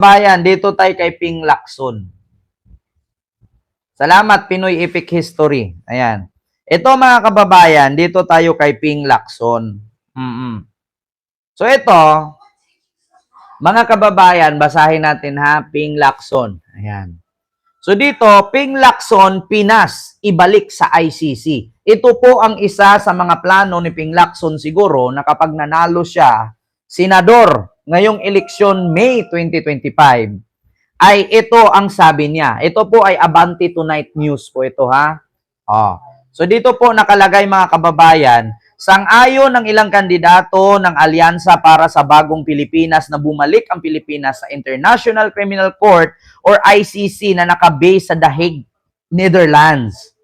Bayan, dito tayo kay Ping Lacson. Salamat, Pinoy Epic History. Ayan. Ito mga kababayan, dito tayo kay Ping Lacson. So ito, mga kababayan, basahin natin ha, Ping Lacson. Ayan. So dito, Ping Lacson, Pinas, ibalik sa ICC. Ito po ang isa sa mga plano ni Ping Lacson siguro na kapag nanalo siya, senador, ngayong eleksyon May 2025, ay ito ang sabi niya. Ito po ay Abante Tonight News po ito ha. So dito po nakalagay mga kababayan, sang-ayon ng ilang kandidato ng Alyansa para sa Bagong Pilipinas na bumalik ang Pilipinas sa International Criminal Court or ICC na nakabase sa The Hague, Netherlands.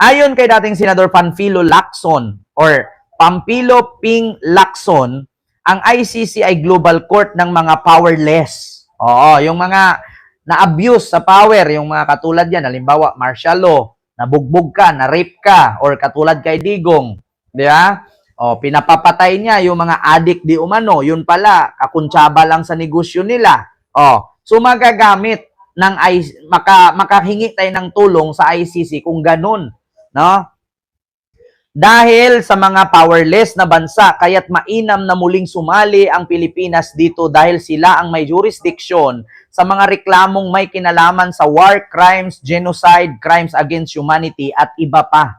Ayon kay dating Senador Panfilo Lacson or Pampilo Ping Lacson, ang ICC ay global court ng mga powerless. Yung mga na-abuse sa power, yung mga katulad yan, halimbawa, martial law, nabugbog ka, na-rape ka, or katulad kay Digong, di ba? Pinapapatay niya yung mga addict di umano, yun pala, kakuntsaba lang sa negosyo nila. So magagamit ng makahingi tayo ng tulong sa ICC kung ganun, no? Dahil sa mga powerless na bansa, kaya't mainam na muling sumali ang Pilipinas dito dahil sila ang may jurisdiction sa mga reklamong may kinalaman sa war crimes, genocide, crimes against humanity at iba pa.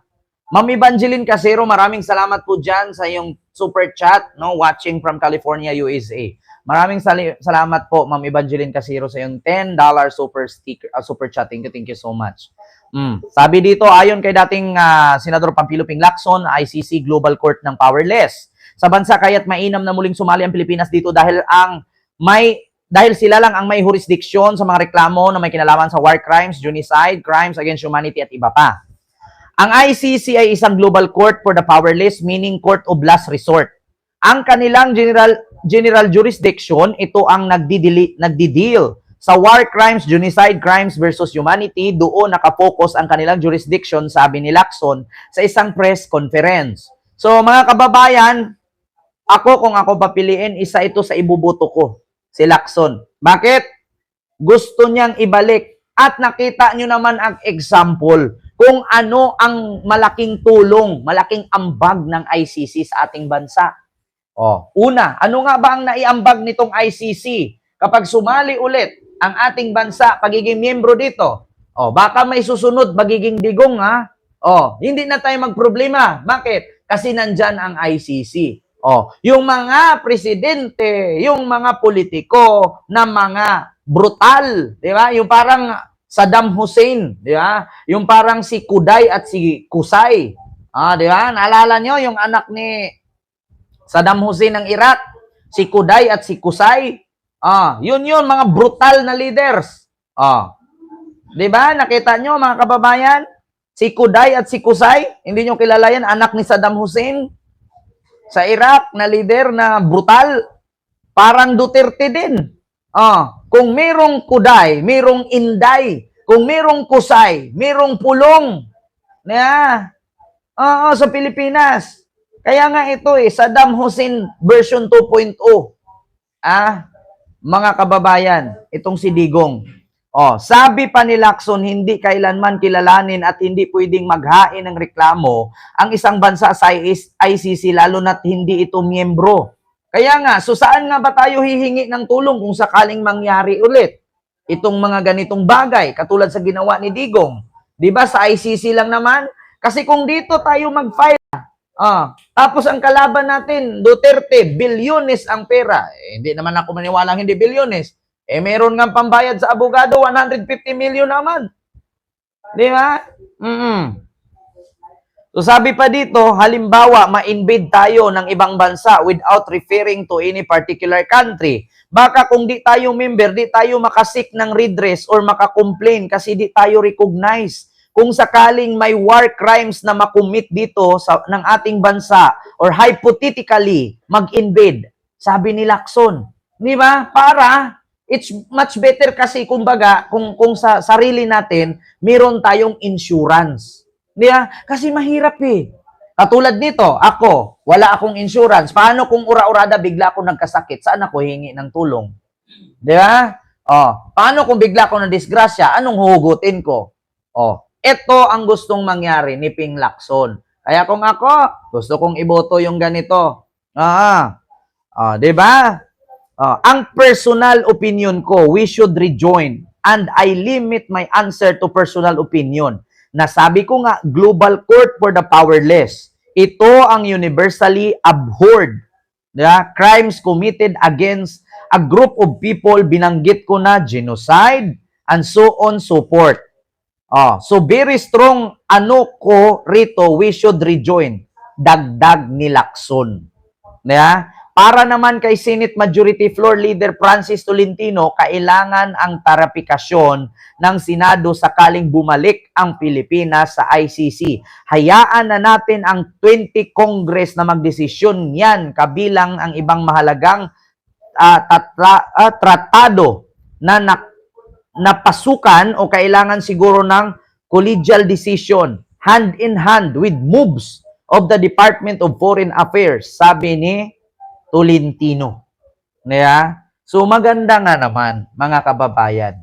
Ma'am Evangeline Casero, maraming salamat po dyan sa iyong super chat, no, watching from California, USA. Maraming salamat po, Ma'am Evangeline Casero, sa iyong $10 super chat. Thank you so much. Sabi dito, ayon kay dating Senador Pampilo Ping Lacson, ICC Global Court ng powerless sa bansa, kaya't mainam na muling sumali ang Pilipinas dito dahil sila lang ang may jurisdiksyon sa mga reklamo na may kinalaman sa war crimes, genocide, crimes against humanity at iba pa. Ang ICC ay isang global court for the powerless, meaning court of last resort. Ang kanilang general jurisdiction, ito ang nagdi-deal sa war crimes, genocide, crimes versus humanity. Doon nakapokus ang kanilang jurisdiction, sabi ni Lacson sa isang press conference. So mga kababayan, kung ako papiliin, isa ito sa ibuboto ko, si Lacson. Bakit? Gusto niyang ibalik. At nakita nyo naman ang example kung ano ang malaking tulong, malaking ambag ng ICC sa ating bansa. Una, ano nga ba ang naiambag nitong ICC? Kapag sumali ulit ang ating bansa, pagiging miyembro dito, baka may susunod, magiging Digong, ha? Hindi na tayo magproblema. Bakit? Kasi nandyan ang ICC. Yung mga presidente, yung mga politiko na mga brutal, di ba? Yung parang Saddam Hussein, di ba? Yung parang si Kuday at si Kusay. Di ba? Naalala nyo yung anak ni Saddam Hussein ng Iraq, si Kuday at si Kusay. Yun mga brutal na leaders. Di ba? Nakita nyo mga kababayan? Si Kuday at si Kusay, hindi nyo kilala yan, anak ni Saddam Hussein sa Iraq na leader na brutal. Parang Duterte din. Kung merong Kuday, merong Inday. Kung merong Kusay, merong Pulong. Sa Pilipinas. Kaya nga ito Saddam Hussein version 2.0. Mga kababayan, itong si Digong. Sabi pa ni Lacson, hindi kailanman kilalanin at hindi pwedeng maghain ng reklamo ang isang bansa sa ICC lalo na't hindi ito miyembro. Kaya nga, so saan nga ba tayo hihingi ng tulong kung sakaling mangyari ulit itong mga ganitong bagay katulad sa ginawa ni Digong? 'Di ba sa ICC lang naman? Kasi kung dito tayo mag-file, tapos ang kalaban natin, Duterte, bilyones ang pera. Hindi naman ako maniwalang hindi bilyones. Meron nga pambayad sa abogado, 150 million naman. Di ba? So sabi pa dito, halimbawa, ma-invade tayo ng ibang bansa without referring to any particular country. Baka kung di tayo member, di tayo makasik ng redress or makakomplain kasi di tayo recognize. Kung sakaling may war crimes na makumit dito ng ating bansa or hypothetically mag-invade, sabi ni Lacson. Di ba? It's much better kasi kumbaga kung sa sarili natin, meron tayong insurance. Di ba? Kasi mahirap Katulad nito, ako, wala akong insurance. Paano kung ura-urada bigla ako nagkasakit? Saan ako hingi ng tulong? Di ba? Paano kung bigla ko na disgrasya? Anong huhugutin ko? Ito ang gustong mangyari ni Ping Lacson. Kaya kung ako, gusto kong iboto yung ganito. Di ba? Ang personal opinion ko, we should rejoin. And I limit my answer to personal opinion. Nasabi ko nga, global court for the powerless. Ito ang universally abhorred. Crimes committed against a group of people, binanggit ko na genocide, and so on, so forth. So very strong ano ko rito, we should rejoin. Dagdag ni Lacson. Para naman kay Senate Majority Floor Leader Francis Tolentino, kailangan ang tarapikasyon ng Senado sakaling bumalik ang Pilipinas sa ICC. Hayaan na natin ang 20 Congress na magdesisyon yan, kabilang ang ibang mahalagang tratado na napasukan o kailangan siguro ng collegial decision, hand in hand with moves of the Department of Foreign Affairs, sabi ni Tolentino. So maganda nga naman, mga kababayan.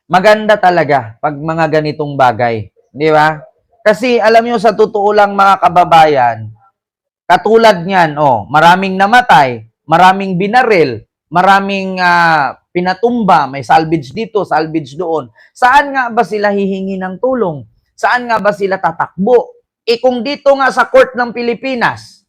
Maganda talaga pag mga ganitong bagay. Di ba? Kasi alam nyo, sa totoo lang mga kababayan, katulad niyan, maraming namatay, maraming binaril, maraming pinatumba, may salvage dito, salvage doon. Saan nga ba sila hihingi ng tulong? Saan nga ba sila tatakbo? Kung dito nga sa court ng Pilipinas,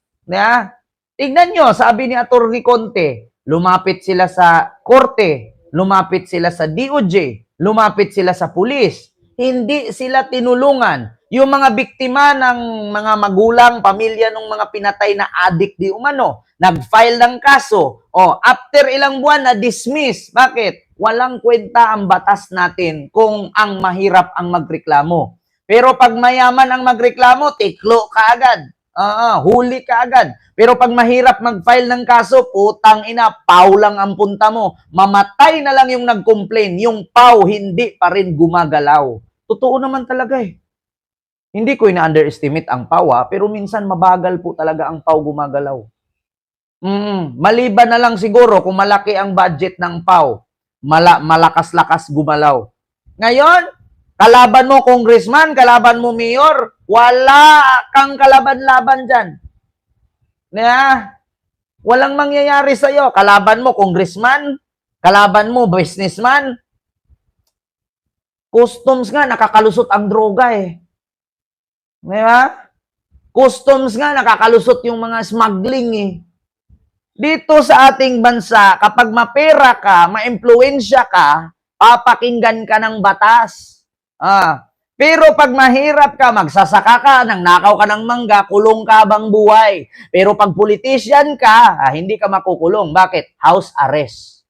tignan nyo, sabi ni Atty. Conte, lumapit sila sa korte, lumapit sila sa DOJ, lumapit sila sa pulis. Hindi sila tinulungan. Yung mga biktima ng mga magulang, pamilya ng mga pinatay na adik di umano, nag-file ng kaso. After ilang buwan na dismiss. Bakit? Walang kwenta ang batas natin kung ang mahirap ang magreklamo. Pero pag mayaman ang magreklamo, tiklo ka agad. Huli ka agad. Pero pag mahirap mag-file ng kaso, putang ina, pau lang ang punta mo. Mamatay na lang yung nag-complain. Yung pau, hindi pa rin gumagalaw. Totoo naman talaga eh. Hindi ko ina-underestimate ang pau pero minsan mabagal po talaga ang pau gumagalaw. Maliban na lang siguro kung malaki ang budget ng pau. Malakas-lakas gumalaw. Ngayon, kalaban mo congressman, kalaban mo mayor, wala kang kalaban-laban dyan. Walang mangyayari sa'yo. Kalaban mo congressman, kalaban mo businessman. Customs nga, nakakalusot ang droga eh. Customs nga, nakakalusot yung mga smuggling eh. Dito sa ating bansa, kapag mapera ka, maimpluwensya ka, papakinggan ka ng batas. Pero pag mahirap ka, magsasaka ka, nakaw ka ng mangga, kulong ka habang buhay. Pero pag politician ka, hindi ka makukulong. Bakit? House arrest.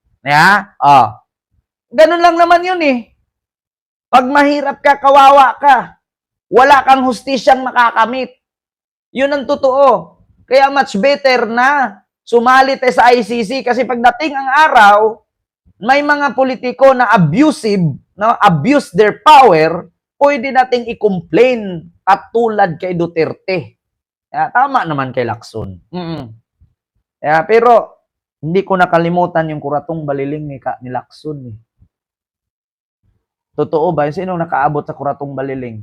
Ganun lang naman yun eh. Pag mahirap ka, kawawa ka. Wala kang hustisyang makakamit. Yun ang totoo. Kaya much better na sumali tayo sa ICC kasi pagdating ang araw, may mga politiko na abusive, abuse their power, pwede nating i-complain katulad kay Duterte. Tama naman kay Lacson. Pero hindi ko nakalimutan yung kuratong baliling ni Lacson. Totoo ba? Sino nakaabot sa kuratong baliling?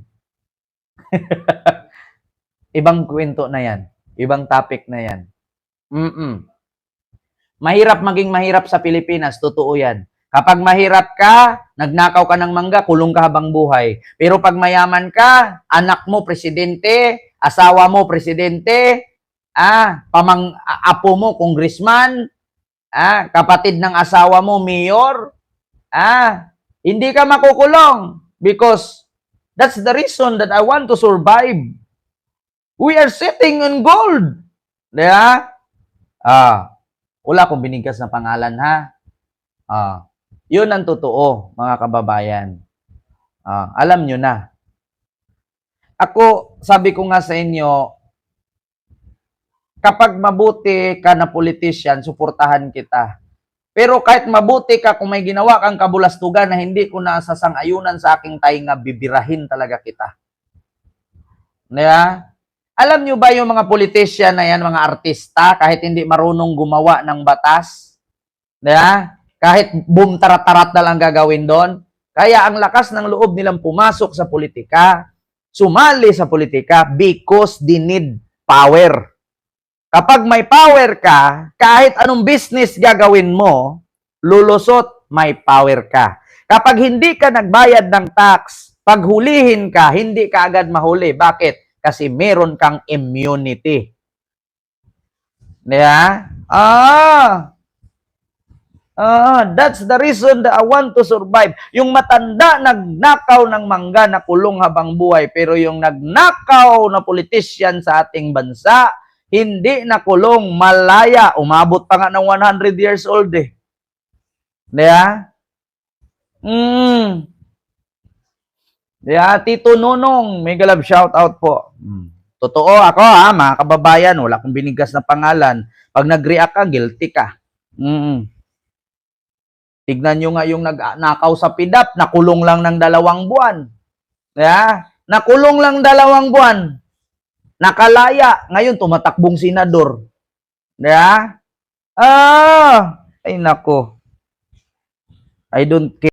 Ibang kwento na yan. Ibang topic na yan. Mahirap maging mahirap sa Pilipinas. Totoo yan. Kapag mahirap ka, nagnakaw ka ng mangga, kulong ka habang buhay. Pero pag mayaman ka, anak mo presidente, asawa mo presidente, apo mo congressman, kapatid ng asawa mo mayor, hindi ka makukulong because that's the reason that I want to survive. We are sitting on gold. Wala akong binigkas na pangalan ha. Yun ang totoo, mga kababayan. Alam nyo na. Ako, sabi ko nga sa inyo, kapag mabuti ka na politician, suportahan kita. Pero kahit mabuti ka, kung may ginawa kang kabulastugan na hindi ko nasasang-ayunan sa aking tainga, bibirahin talaga kita. Alam nyo ba yung mga politician na yan, mga artista, kahit hindi marunong gumawa ng batas, Kahit boom tarat-tarat na lang gagawin doon. Kaya ang lakas ng loob nilang pumasok sa politika, sumali sa politika because they need power. Kapag may power ka, kahit anong business gagawin mo, lulusot, may power ka. Kapag hindi ka nagbayad ng tax, pag hulihin ka, hindi ka agad mahuli. Bakit? Kasi meron kang immunity. Yeah? That's the reason that I want to survive. Yung matanda nagnakaw ng mangga na kulong habang buhay, pero yung nagnakaw na politician sa ating bansa, hindi na kulong, malaya. Umabot pa nga ng 100 years old eh. Diba? Diba? Tito Nonong, mega love shout out po. Totoo ako ha, mga kababayan, wala akong binigas na pangalan. Pag nag-react ka, guilty ka. Tignan nyo nga yung nagnakaw sa PIDAP, nakulong lang ng 2 buwan. Yeah? Nakulong lang 2 buwan. Nakalaya. Ngayon, tumatakbong senador. Yeah? Ay nako. I don't care.